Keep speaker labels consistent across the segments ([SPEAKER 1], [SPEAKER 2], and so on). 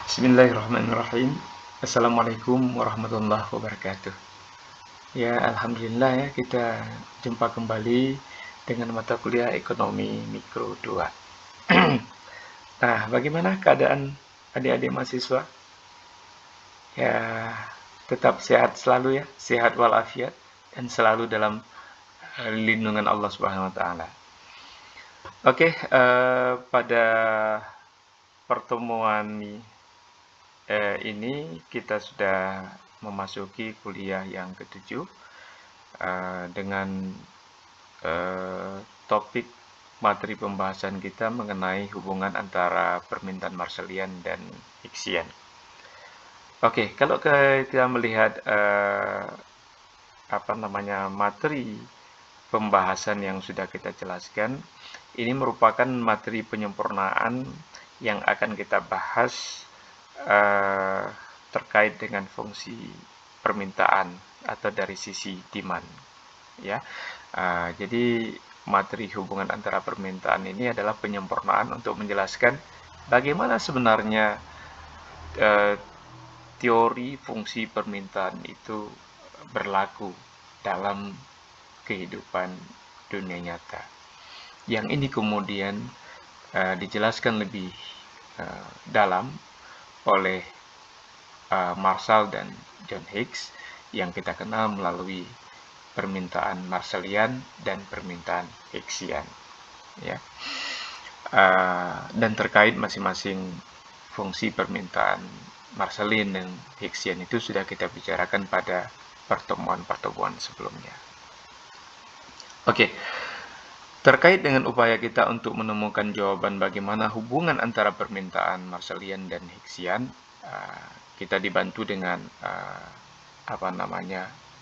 [SPEAKER 1] Bismillahirrahmanirrahim. Assalamualaikum warahmatullahi wabarakatuh. Ya, alhamdulillah ya kita jumpa kembali dengan mata kuliah Ekonomi Mikro 2. Nah, bagaimana keadaan adik-adik mahasiswa? Ya, tetap sehat selalu ya, sehat walafiat dan selalu dalam lindungan Allah Subhanahu wa taala. Oke, pada pertemuan ini kita sudah memasuki kuliah yang ketujuh dengan topik materi pembahasan kita mengenai hubungan antara permintaan Marshallian dan Hicksian. Oke, kalau kita melihat materi pembahasan yang sudah kita jelaskan, ini merupakan materi penyempurnaan yang akan kita bahas terkait dengan fungsi permintaan atau dari sisi demand ya. Jadi materi hubungan antara permintaan ini adalah penyempurnaan untuk menjelaskan bagaimana sebenarnya teori fungsi permintaan itu berlaku dalam kehidupan dunia nyata. Yang ini kemudian dijelaskan lebih dalam oleh Marshall dan John Hicks yang kita kenal melalui permintaan Marshallian dan permintaan Hicksian ya. Dan terkait masing-masing fungsi permintaan Marshallian dan Hicksian itu sudah kita bicarakan pada pertemuan-pertemuan sebelumnya. Oke. Terkait dengan upaya kita untuk menemukan jawaban bagaimana hubungan antara permintaan Marshallian dan Hicksian, kita dibantu dengan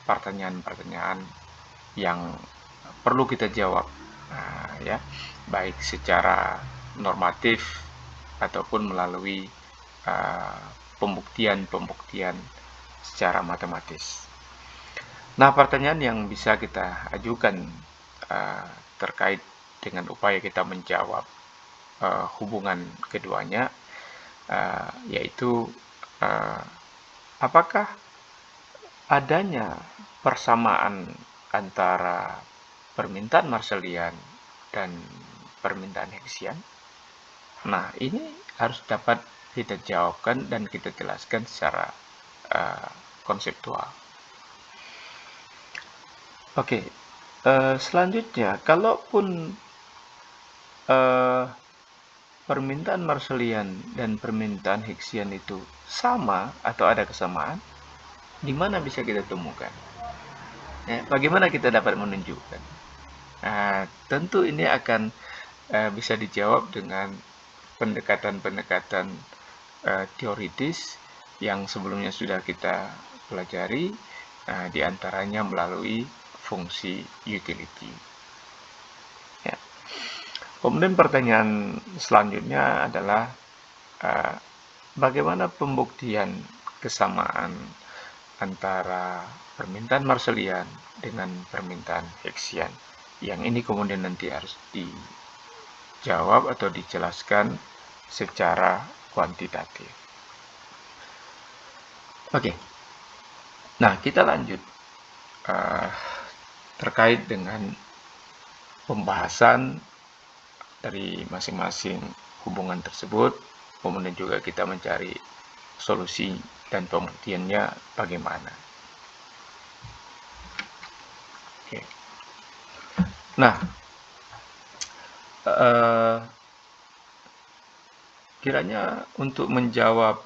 [SPEAKER 1] pertanyaan-pertanyaan yang perlu kita jawab, ya, baik secara normatif ataupun melalui pembuktian secara matematis. Nah, pertanyaan yang bisa kita ajukan terkait dengan upaya kita menjawab hubungan keduanya, yaitu apakah adanya persamaan antara permintaan Marshallian dan permintaan Hicksian? Nah, ini harus dapat kita jawabkan dan kita jelaskan secara konseptual. Oke. Selanjutnya, kalaupun permintaan Marshallian dan permintaan Hicksian itu sama atau ada kesamaan, di mana bisa kita temukan? Ya, bagaimana kita dapat menunjukkan? Tentu ini akan bisa dijawab dengan pendekatan-pendekatan teoritis yang sebelumnya sudah kita pelajari, di antaranya melalui fungsi utility. Ya. Kemudian pertanyaan selanjutnya adalah bagaimana pembuktian kesamaan antara permintaan Marshallian dengan permintaan Hicksian. Yang ini kemudian nanti harus dijawab atau dijelaskan secara kuantitatif. Oke. Nah, kita lanjut terkait dengan pembahasan dari masing-masing hubungan tersebut, kemudian juga kita mencari solusi dan pembuktiannya bagaimana. Oke. Nah, kiranya untuk menjawab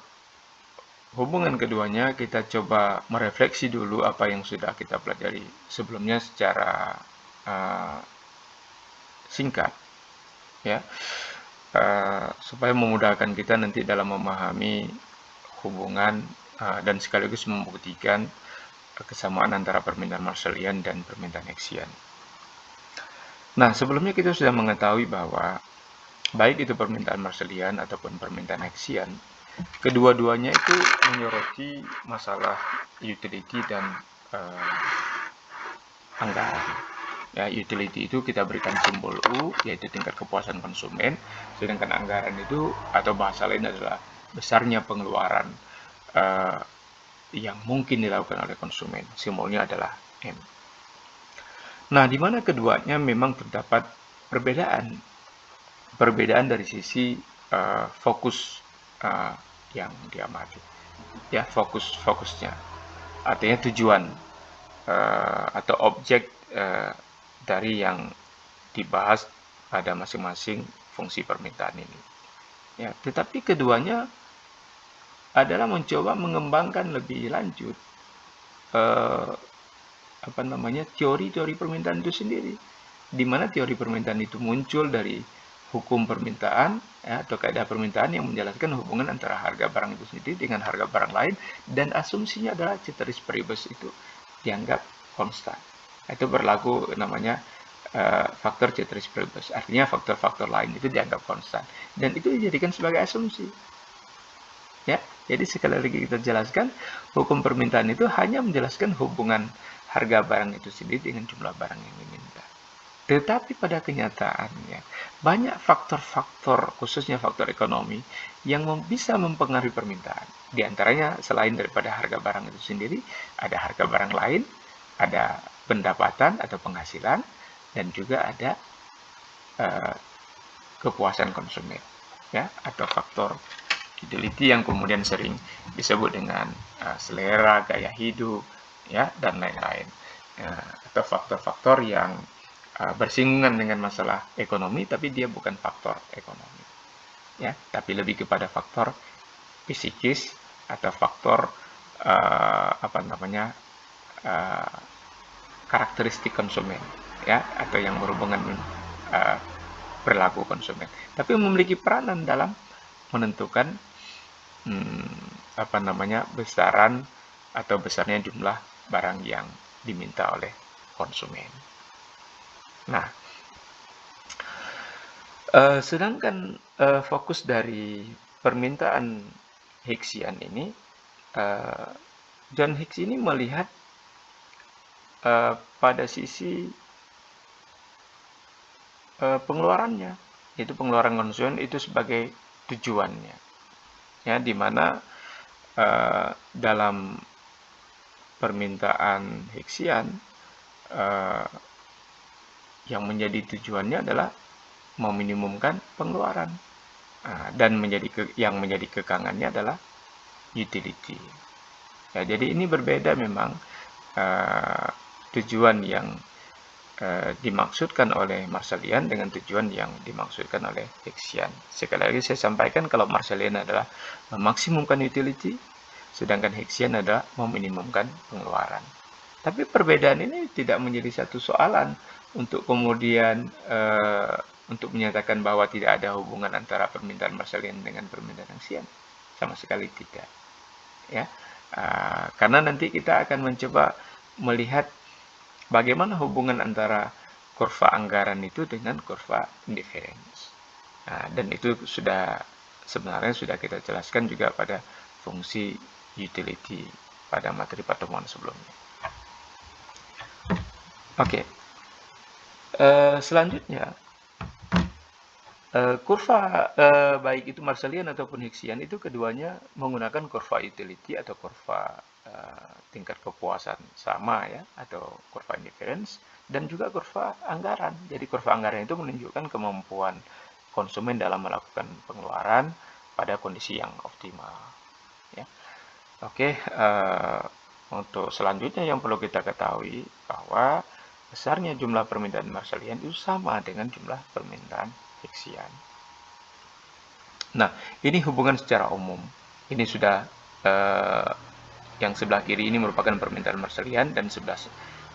[SPEAKER 1] hubungan keduanya, kita coba merefleksi dulu apa yang sudah kita pelajari sebelumnya secara singkat, ya, supaya memudahkan kita nanti dalam memahami hubungan dan sekaligus membuktikan kesamaan antara permintaan Marshallian dan permintaan Hicksian. Nah, sebelumnya kita sudah mengetahui bahwa baik itu permintaan Marshallian ataupun permintaan Hicksian, kedua-duanya itu menyoroti masalah utility dan anggaran. Ya, utility itu kita berikan simbol U, yaitu tingkat kepuasan konsumen, sedangkan anggaran itu atau bahasa lain adalah besarnya pengeluaran yang mungkin dilakukan oleh konsumen. Simbolnya adalah M. Nah, di mana keduanya memang terdapat perbedaan. Perbedaan dari sisi fokus yang diamati. Ya, fokusnya. Artinya tujuan atau objek dari yang dibahas pada masing-masing fungsi permintaan ini. Ya, tetapi keduanya adalah mencoba mengembangkan lebih lanjut teori-teori permintaan itu sendiri, di mana teori permintaan itu muncul dari hukum permintaan ya, atau kaidah permintaan yang menjelaskan hubungan antara harga barang itu sendiri dengan harga barang lain, dan asumsinya adalah ceteris paribus itu dianggap konstan. Itu berlaku namanya faktor ceteris paribus, artinya faktor-faktor lain itu dianggap konstan, dan itu dijadikan sebagai asumsi. Ya, jadi sekali lagi kita jelaskan, hukum permintaan itu hanya menjelaskan hubungan harga barang itu sendiri dengan jumlah barang yang diminta. Tetapi pada kenyataannya, banyak faktor-faktor, khususnya faktor ekonomi, yang bisa mempengaruhi permintaan. Di antaranya, selain daripada harga barang itu sendiri, ada harga barang lain, ada pendapatan atau penghasilan, dan juga ada kepuasan konsumen, ya, atau faktor utility yang kemudian sering disebut dengan selera, gaya hidup, ya, dan lain-lain, atau faktor-faktor yang bersinggungan dengan masalah ekonomi, tapi dia bukan faktor ekonomi, ya, tapi lebih kepada faktor psikis atau faktor karakteristik konsumen, ya, atau yang berhubungan perilaku konsumen, tapi memiliki peranan dalam menentukan besaran atau besarnya jumlah barang yang diminta oleh konsumen. Nah, sedangkan fokus dari permintaan Hicksian ini, John Hicks ini melihat pada sisi pengeluarannya, yaitu pengeluaran konsumen itu sebagai tujuannya, ya, di mana dalam permintaan Hicksian yang menjadi tujuannya adalah meminimumkan pengeluaran, dan yang menjadi kekangannya adalah utility. Ya, jadi ini berbeda memang tujuan yang dimaksudkan oleh Marshallian dengan tujuan yang dimaksudkan oleh Hicksian. Sekali lagi saya sampaikan, kalau Marshallian adalah memaksimumkan utility, sedangkan Hicksian adalah meminimumkan pengeluaran. Tapi perbedaan ini tidak menjadi satu soalan untuk kemudian untuk menyatakan bahwa tidak ada hubungan antara permintaan Marshallian dengan permintaan Hicksian. Sama sekali tidak. Ya, karena nanti kita akan mencoba melihat bagaimana hubungan antara kurva anggaran itu dengan kurva indifference. Dan itu sebenarnya sudah kita jelaskan juga pada fungsi utility pada materi pertemuan sebelumnya. Oke. Selanjutnya, kurva baik itu Marshallian ataupun Hicksian itu keduanya menggunakan kurva utility atau kurva tingkat kepuasan sama, ya, atau kurva indifference, dan juga kurva anggaran. Jadi kurva anggaran itu menunjukkan kemampuan konsumen dalam melakukan pengeluaran pada kondisi yang optimal, ya. Oke, untuk selanjutnya yang perlu kita ketahui bahwa besarnya jumlah permintaan Marshallian itu sama dengan jumlah permintaan Hicksian. Nah, ini hubungan secara umum. Ini sudah yang sebelah kiri ini merupakan permintaan Marshallian dan sebelah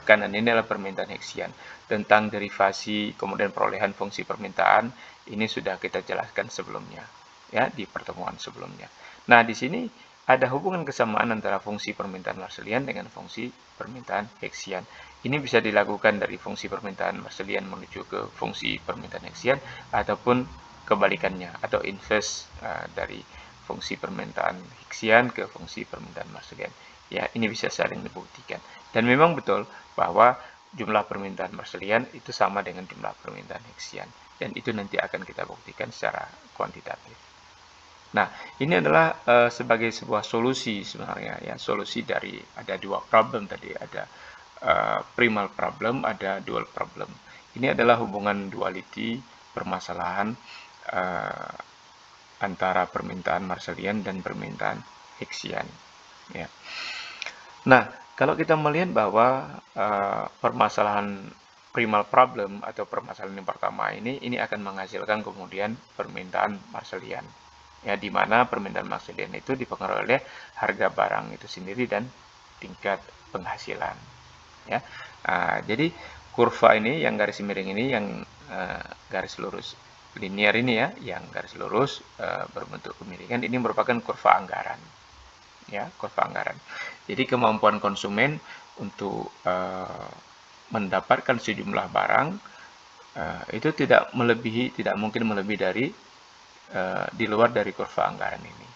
[SPEAKER 1] kanan ini adalah permintaan Hicksian. Tentang derivasi kemudian perolehan fungsi permintaan ini sudah kita jelaskan sebelumnya, ya, di pertemuan sebelumnya. Nah, di sini ada hubungan kesamaan antara fungsi permintaan Marshallian dengan fungsi permintaan Hicksian. Ini bisa dilakukan dari fungsi permintaan Marshallian menuju ke fungsi permintaan Hicksian, ataupun kebalikannya, atau inverse dari fungsi permintaan Hicksian ke fungsi permintaan Marshallian. Ya, ini bisa saling dibuktikan. Dan memang betul bahwa jumlah permintaan Marshallian itu sama dengan jumlah permintaan Hicksian. Dan itu nanti akan kita buktikan secara kuantitatif. Nah, ini adalah sebagai sebuah solusi sebenarnya ya, solusi dari ada dua problem tadi, ada primal problem, ada dual problem. Ini adalah hubungan duality permasalahan antara permintaan Marshallian dan permintaan Hicksian. Ya. Nah, kalau kita melihat bahwa permasalahan primal problem atau permasalahan yang pertama ini akan menghasilkan kemudian permintaan Marshallian. Ya, di mana permintaan Marshallian itu dipengaruhi oleh harga barang itu sendiri dan tingkat penghasilan. Ya, jadi kurva ini yang garis miring ini yang garis lurus linear ini ya, yang garis lurus berbentuk kemiringan ini merupakan kurva anggaran. Ya, kurva anggaran. Jadi kemampuan konsumen untuk mendapatkan sejumlah barang itu tidak mungkin melebihi dari di luar dari kurva anggaran ini.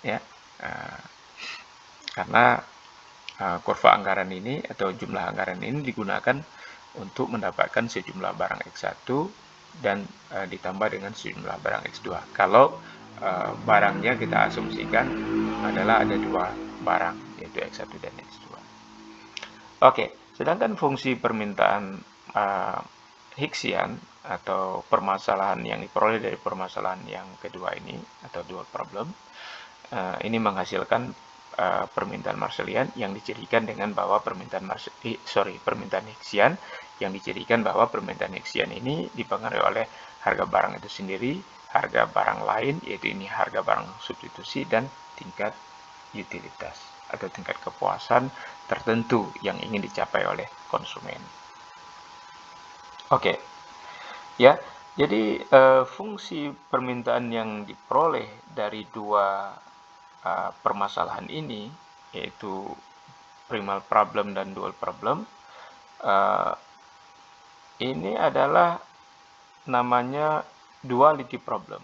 [SPEAKER 1] Ya, karena kurva anggaran ini atau jumlah anggaran ini digunakan untuk mendapatkan sejumlah barang X1 dan ditambah dengan sejumlah barang X2. Kalau barangnya kita asumsikan adalah ada dua barang, yaitu X1 dan X2. Oke, sedangkan fungsi permintaan Hicksian atau permasalahan yang diperoleh dari permasalahan yang kedua ini atau dual problem ini menghasilkan permintaan Marshallian yang dicirikan dengan bahwa permintaan Hicksian yang dicirikan bahwa permintaan Hicksian ini dipengaruhi oleh harga barang itu sendiri, harga barang lain, yaitu ini harga barang substitusi dan tingkat utilitas atau tingkat kepuasan tertentu yang ingin dicapai oleh konsumen. Oke, ya. Jadi fungsi permintaan yang diperoleh dari dua permasalahan ini, yaitu primal problem dan dual problem, ini adalah namanya duality problem.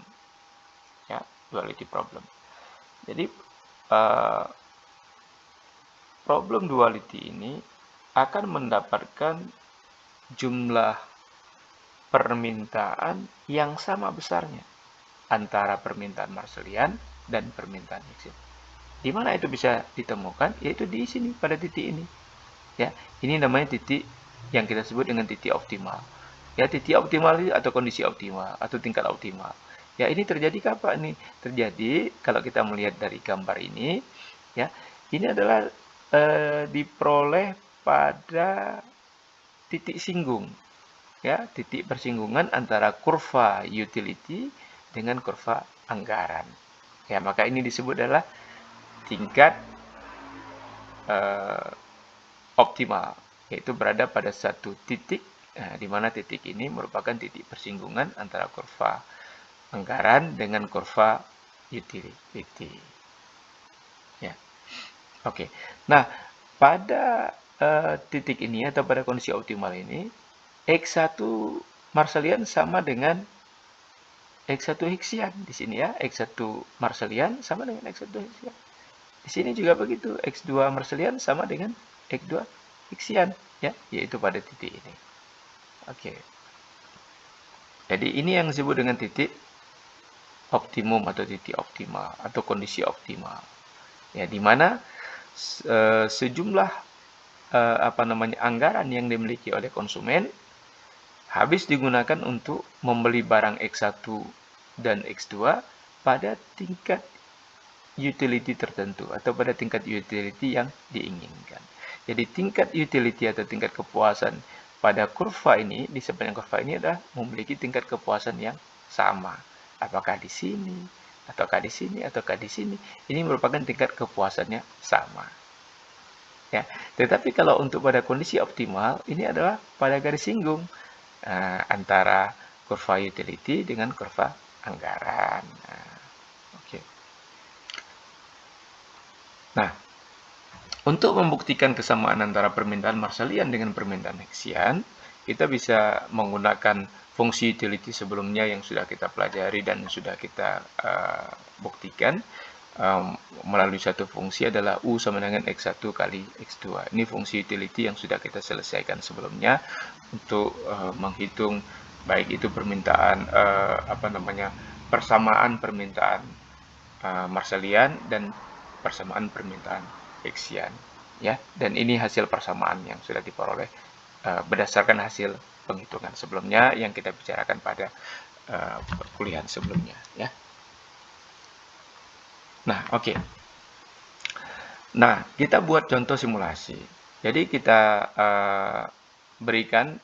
[SPEAKER 1] Ya, duality problem. Jadi problem duality ini akan mendapatkan jumlah permintaan yang sama besarnya antara permintaan Marshallian dan permintaan Hicksian. Di mana itu bisa ditemukan? Yaitu di sini pada titik ini. Ya, ini namanya titik yang kita sebut dengan titik optimal. Ya, titik optimal atau kondisi optimal atau tingkat optimal. Ya, ini terjadi kapan nih? Terjadi kalau kita melihat dari gambar ini, ya, ini adalah diperoleh pada titik singgung. Ya, titik persinggungan antara kurva utility dengan kurva anggaran. Ya, maka ini disebut adalah tingkat optimal, yaitu berada pada satu titik, di mana titik ini merupakan titik persinggungan antara kurva anggaran dengan kurva utility. Ya, oke. Nah, pada titik ini atau pada kondisi optimal ini, X1 Marshallian sama dengan X1 Hicksian di sini ya, X1 Marshallian sama dengan X1 Hicksian. Di sini juga begitu, X2 Marshallian sama dengan X2 Hicksian ya, yaitu pada titik ini. Oke. Jadi ini yang disebut dengan titik optimum atau titik optimal atau kondisi optimal. Ya, di mana sejumlah anggaran yang dimiliki oleh konsumen habis digunakan untuk membeli barang X1 dan X2 pada tingkat utility tertentu atau pada tingkat utility yang diinginkan. Jadi tingkat utility atau tingkat kepuasan pada kurva ini, di sepanjang kurva ini adalah memiliki tingkat kepuasan yang sama. Apakah di sini, ataukah di sini, ataukah di sini. Ini merupakan tingkat kepuasannya sama. Ya, tetapi kalau untuk pada kondisi optimal, ini adalah pada garis singgung antara kurva utility dengan kurva anggaran. Oke. Nah, untuk membuktikan kesamaan antara permintaan Marshallian dengan permintaan Hicksian, kita bisa menggunakan fungsi utility sebelumnya yang sudah kita pelajari dan sudah kita buktikan melalui satu fungsi adalah U sama dengan X1 kali X2. Ini fungsi utility yang sudah kita selesaikan sebelumnya untuk menghitung baik itu permintaan persamaan permintaan Marshallian dan persamaan permintaan Hicksian, ya. Dan ini hasil persamaan yang sudah diperoleh berdasarkan hasil penghitungan sebelumnya yang kita bicarakan pada perkuliahan sebelumnya, ya. Nah, oke. Nah, kita buat contoh simulasi. Jadi kita berikan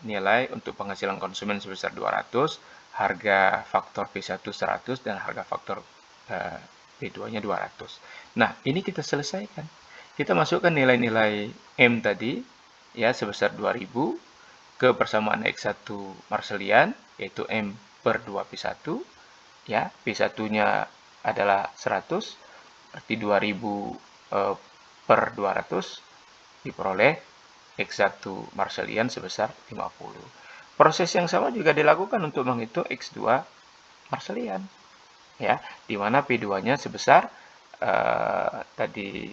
[SPEAKER 1] nilai untuk penghasilan konsumen sebesar 200, harga faktor P1 100 dan harga faktor P2-nya 200. Nah, ini kita selesaikan. Kita masukkan nilai-nilai M tadi ya sebesar 2000 ke persamaan X1 Marshallian yaitu M per 2P1 ya. P1-nya adalah 100 berarti 2000 per 200 diperoleh X1 Marshallian sebesar 50. Proses yang sama juga dilakukan untuk menghitung X2 Marshallian ya, di mana P2-nya sebesar tadi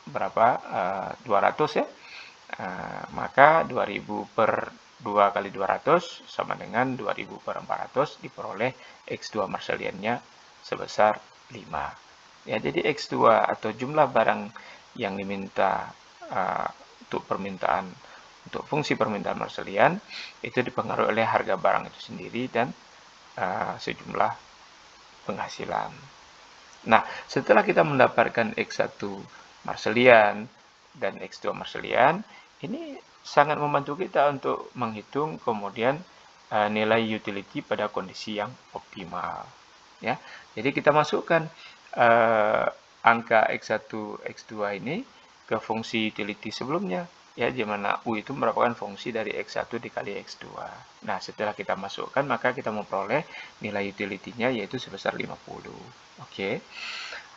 [SPEAKER 1] berapa 200 ya. Maka 2000 per 2 kali 200 sama dengan 2000 per 400 diperoleh X2 Marshallian-nya sebesar 5. Ya, jadi X2 atau jumlah barang yang diminta untuk fungsi permintaan Marshallian itu dipengaruhi oleh harga barang itu sendiri dan sejumlah penghasilan. Nah, setelah kita mendapatkan X1 Marshallian dan X2 Marshallian, ini sangat membantu kita untuk menghitung kemudian nilai utility pada kondisi yang optimal. Ya, jadi kita masukkan angka X1, X2 ini ke fungsi utility sebelumnya. Ya, di mana U itu merupakan fungsi dari X1 dikali X2. Nah, setelah kita masukkan, maka kita memperoleh nilai utility-nya yaitu sebesar 50. Oke.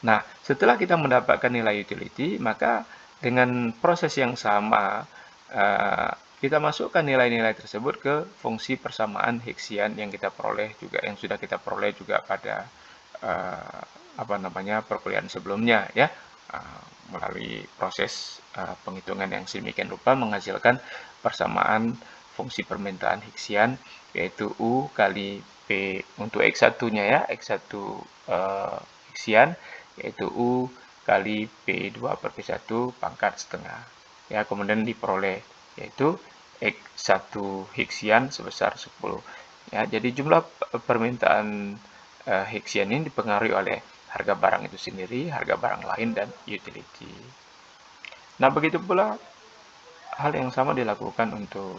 [SPEAKER 1] Nah, setelah kita mendapatkan nilai utility, maka dengan proses yang sama, kita masukkan nilai-nilai tersebut ke fungsi persamaan Hicksian yang kita peroleh juga, yang sudah kita peroleh juga pada perkuliahan sebelumnya ya, melalui proses penghitungan yang sedemikian rupa menghasilkan persamaan fungsi permintaan Hicksian yaitu U kali P untuk X1-nya ya, X1 Hicksian yaitu U kali P2 per P1 pangkat setengah. Ya, kemudian diperoleh yaitu X1 Hicksian sebesar 10. Ya, jadi jumlah permintaan Hicksian ini dipengaruhi oleh harga barang itu sendiri, harga barang lain, dan utility. Nah, begitu pula hal yang sama dilakukan untuk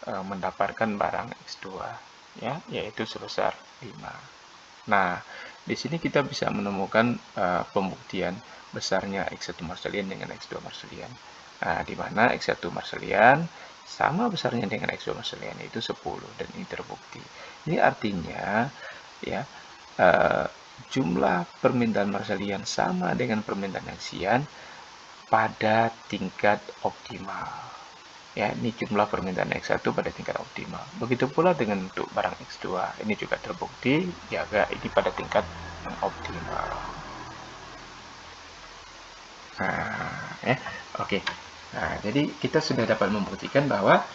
[SPEAKER 1] mendapatkan barang X2, ya, yaitu sebesar 5. Nah, di sini kita bisa menemukan pembuktian besarnya X1 Marshallian dengan X2 Marshallian. Nah, di mana X1 Marshallian sama besarnya dengan X2 Marshallian yaitu 10 dan ini terbukti. Ini artinya ya jumlah permintaan Marshallian sama dengan permintaan Hicksian pada tingkat optimal. Ya, ini jumlah permintaan X1 pada tingkat optimal. Begitu pula dengan untuk barang X2. Ini juga terbukti jaga ini pada tingkat yang optimal. Nah, oke. Nah, jadi kita sudah dapat membuktikan bahwa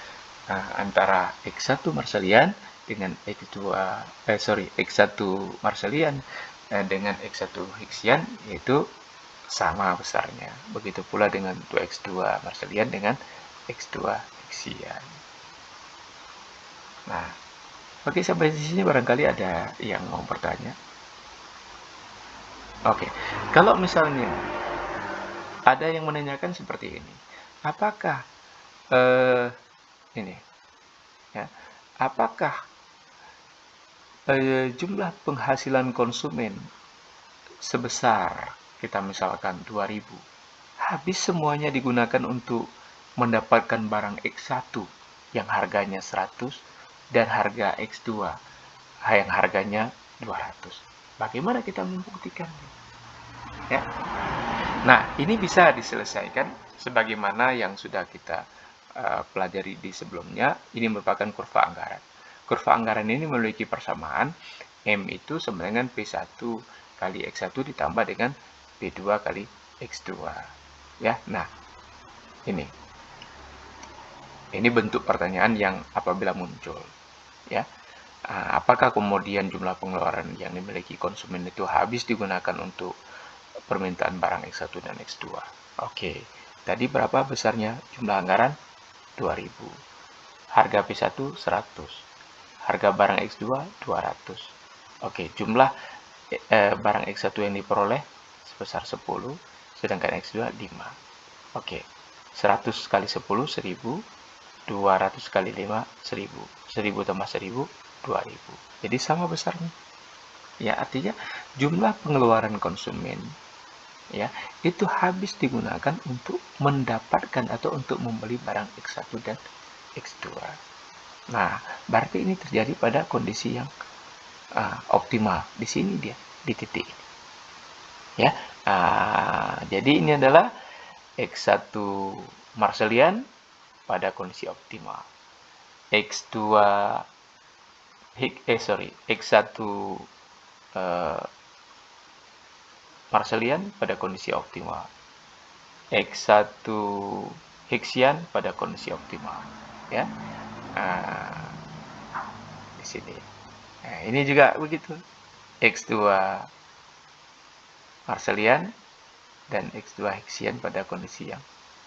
[SPEAKER 1] antara X1 Marshallian dengan X1 Marshallian dengan X1 Hicksian yaitu sama besarnya. Begitu pula dengan 2X2 Marshallian dengan X2 Hicksian. Nah, oke, sampai di sini barangkali ada yang mau bertanya. Oke, kalau misalnya ada yang menanyakan seperti ini, apakah apakah jumlah penghasilan konsumen sebesar kita misalkan 2000 habis semuanya digunakan untuk mendapatkan barang X1 yang harganya 100 dan harga X2 yang harganya 200. Bagaimana kita membuktikannya? Ya. Nah, ini bisa diselesaikan sebagaimana yang sudah kita pelajari di sebelumnya. Ini merupakan kurva anggaran. Kurva anggaran ini memiliki persamaan M itu sama dengan P1 kali X1 ditambah dengan P2 kali X2. Ya, nah ini bentuk pertanyaan yang apabila muncul. Ya, Apakah kemudian jumlah pengeluaran yang dimiliki konsumen itu habis digunakan untuk permintaan barang X1 dan X2? Oke, tadi berapa besarnya jumlah anggaran? 2000. Harga P1 100. Harga barang X2 200. Oke, jumlah barang X1 yang diperoleh sebesar 10, sedangkan X2 5. Oke, 100 kali 10 1000, 200 kali 5 1000. 1000 tambah 1000 2000. Jadi sama besarnya. Ya, artinya jumlah pengeluaran konsumen ya itu habis digunakan untuk mendapatkan atau untuk membeli barang X1 dan X2. Nah, berarti ini terjadi pada kondisi yang optimal. Di sini dia, di titik ini. Ya, jadi ini adalah X1 Marshallian pada kondisi optimal. X2 X1 Marshallian pada kondisi optimal. X1 Hixian pada kondisi optimal. Ya, di sini. Nah, ini juga begitu. X2 Marshallian dan X2 Hixian pada kondisi yang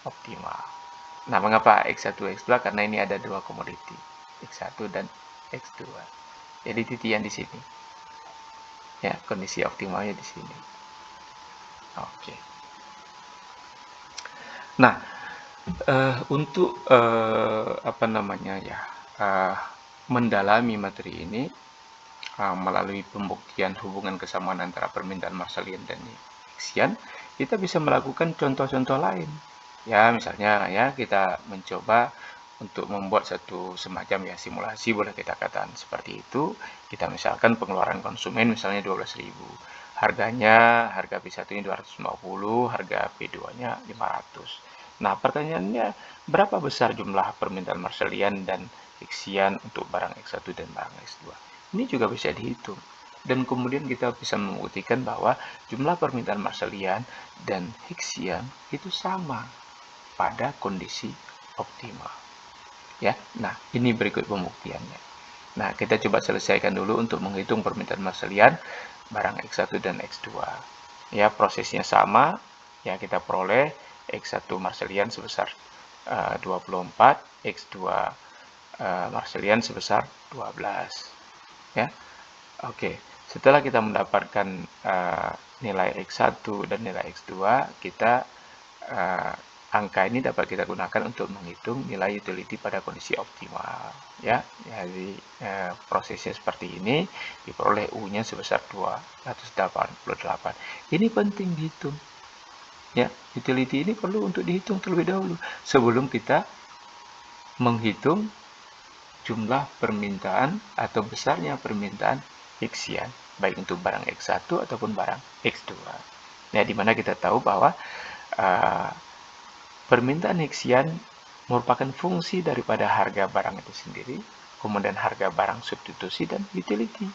[SPEAKER 1] optimal. Nah, mengapa X1, X2? Karena ini ada dua komoditi, X1 dan X2. Jadi titik yang di sini. Ya, kondisi optimalnya di sini. Oke. Nah, untuk mendalami materi ini melalui pembuktian hubungan kesamaan antara permintaan Marshallian dan Hixian, kita bisa melakukan contoh-contoh lain. Ya, misalnya ya kita mencoba untuk membuat satu semacam ya simulasi, boleh kita katakan seperti itu. Kita misalkan pengeluaran konsumen misalnya 12.000. Harganya, harga P1 ini 250, harga P2-nya 500. Nah, pertanyaannya berapa besar jumlah permintaan Marshallian dan Hixian untuk barang X1 dan barang X2? Ini juga bisa dihitung. Dan kemudian kita bisa membuktikan bahwa jumlah permintaan Marshallian dan Hixian itu sama pada kondisi optimal. Ya, nah ini berikut pembuktiannya. Nah, kita coba selesaikan dulu untuk menghitung permintaan Marshallian barang X1 dan X2. Ya, prosesnya sama. Ya, kita peroleh X1 Marshallian sebesar 24, X2 Marshallian sebesar 12. Ya, oke. Setelah kita mendapatkan nilai X1 dan nilai X2, kita angka ini dapat kita gunakan untuk menghitung nilai utility pada kondisi optimal. Ya, jadi prosesnya seperti ini, diperoleh U-nya sebesar 288. Ini penting dihitung. Ya, utility ini perlu untuk dihitung terlebih dahulu sebelum kita menghitung jumlah permintaan atau besarnya permintaan Hixian, baik untuk barang X1 ataupun barang X2. Nah, di mana kita tahu bahwa permintaan Hixian merupakan fungsi daripada harga barang itu sendiri, kemudian harga barang substitusi dan utility.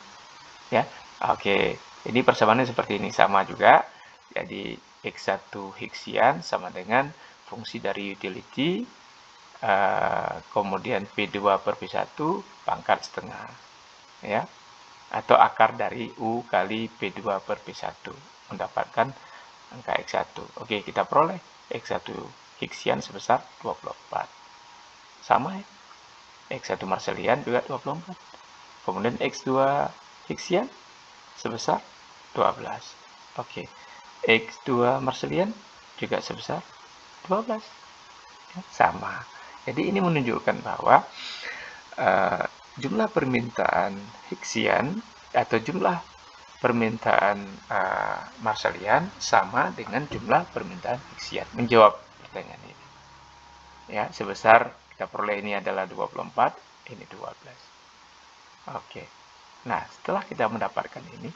[SPEAKER 1] Ya, oke. Ini persamaannya seperti ini, sama juga. Jadi X1 Hixian sama dengan fungsi dari utility, kemudian P2 per P1 pangkat setengah. Ya, atau akar dari U kali P2 per P1 mendapatkan angka X1. Oke, kita peroleh X1 Hixian sebesar 24. Sama ya. X1 Marshallian juga 24. Kemudian X2 Hixian sebesar 12. Oke. X2 Marshallian juga sebesar 12. Ya, sama. Jadi ini menunjukkan bahwa jumlah permintaan Hixian atau jumlah permintaan Marshallian sama dengan jumlah permintaan Hixian. Menjawab pertanyaan ini. Ya, sebesar kita peroleh ini adalah 24, ini 12. Oke. Nah, setelah kita mendapatkan ini,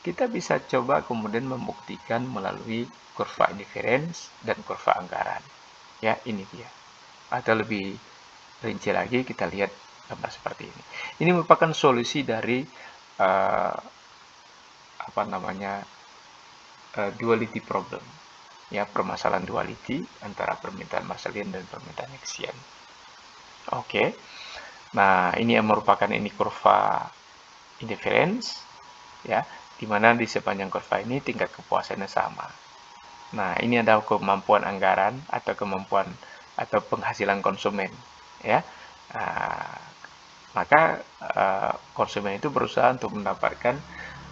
[SPEAKER 1] kita bisa coba kemudian membuktikan melalui kurva indiferens dan kurva anggaran. Ya, ini dia. Atau lebih rinci lagi, kita lihat gambar seperti ini. Ini merupakan solusi dari duality problem. Ya, permasalahan duality antara permintaan Marshallian dan permintaan Hixian. Oke. Nah, ini yang merupakan ini kurva indifference, ya, di mana di sepanjang kurva ini tingkat kepuasannya sama. Nah, ini adalah kemampuan anggaran atau kemampuan atau penghasilan konsumen, ya. Nah, maka konsumen itu berusaha untuk mendapatkan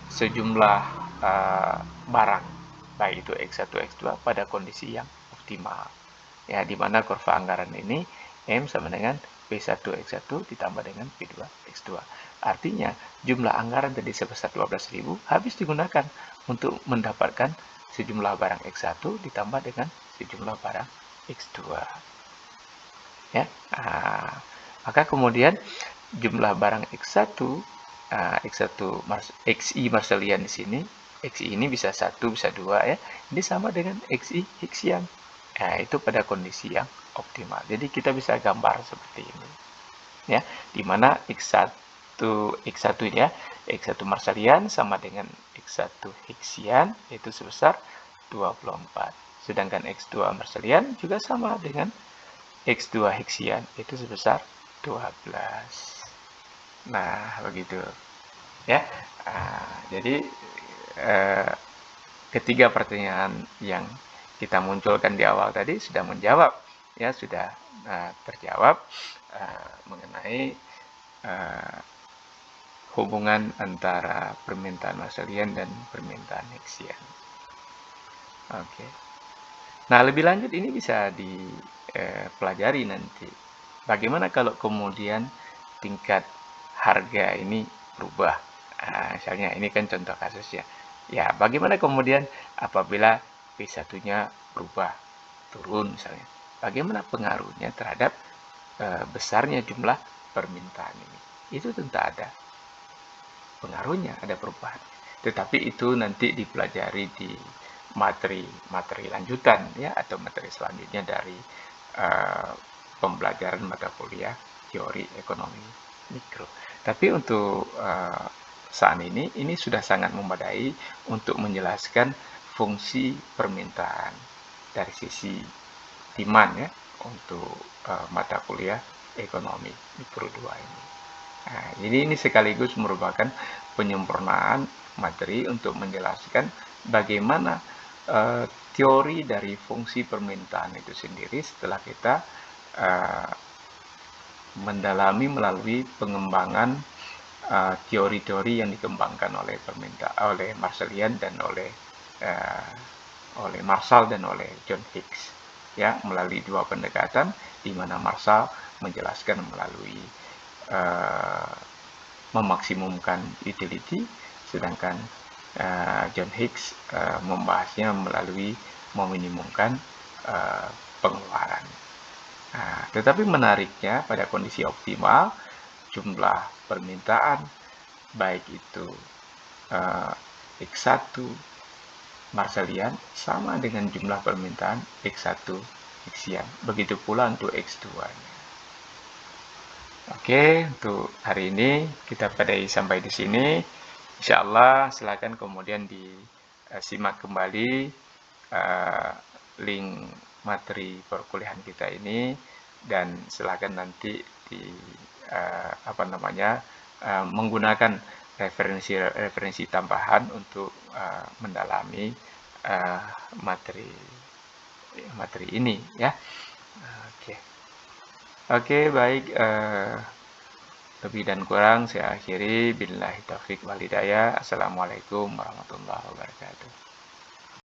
[SPEAKER 1] sejumlah barang, baik itu X1, X2 pada kondisi yang optimal. Ya, di mana kurva anggaran ini M sama dengan P1X1 ditambah dengan P2X2. Artinya, jumlah anggaran tadi sebesar 12.000 habis digunakan untuk mendapatkan sejumlah barang X1 ditambah dengan sejumlah barang X2. Ya, maka kemudian jumlah barang X1, XI Marshallian di sini, XI ini bisa 1, bisa 2 ya. Ini sama dengan XI Hixian. Nah, itu pada kondisi yang optimal. Jadi kita bisa gambar seperti ini. Ya, di mana X1 ya, X1 Marshallian sama dengan X1 Hixian yaitu sebesar 24. Sedangkan X2 Marshallian juga sama dengan X2 Hixian itu sebesar 12. Nah, begitu. Ya. Jadi ketiga pertanyaan yang kita munculkan di awal tadi sudah menjawab, ya, sudah terjawab mengenai hubungan antara permintaan Marshallian dan permintaan Hixian. Oke. Nah, lebih lanjut ini bisa dipelajari nanti. Bagaimana kalau kemudian tingkat harga ini berubah? Misalnya ini kan contoh kasus ya. Ya, bagaimana kemudian apabila P1-nya berubah, turun misalnya. Bagaimana pengaruhnya terhadap besarnya jumlah permintaan ini? Itu tentu ada pengaruhnya, ada perubahan. Tetapi itu nanti dipelajari di materi lanjutan ya, atau materi selanjutnya dari pembelajaran mata kuliah teori ekonomi mikro. Tapi untuk saat ini sudah sangat memadai untuk menjelaskan fungsi permintaan dari sisi demand ya untuk mata kuliah ekonomi mikro 2 ini. Nah, jadi ini sekaligus merupakan penyempurnaan materi untuk menjelaskan bagaimana teori dari fungsi permintaan itu sendiri setelah kita mendalami melalui pengembangan teori-teori yang dikembangkan oleh Marshallian dan oleh Marshall dan oleh John Hicks, ya, melalui dua pendekatan di mana Marshall menjelaskan melalui memaksimumkan utility, sedangkan John Hicks membahasnya melalui meminimumkan pengeluaran. Tetapi menariknya pada kondisi optimal, jumlah permintaan baik itu X1 Marshallian sama dengan jumlah permintaan X1 Hixian. Begitu pula untuk X2-nya. Oke, untuk hari ini kita sampai di sini. Insya Allah silakan kemudian disimak kembali link materi perkuliahan kita ini, dan silakan nanti menggunakan referensi tambahan untuk mendalami materi ini ya. Oke, baik. Lebih dan kurang saya akhiri. Billahi taufiq wal hidayah. Assalamualaikum warahmatullahi wabarakatuh.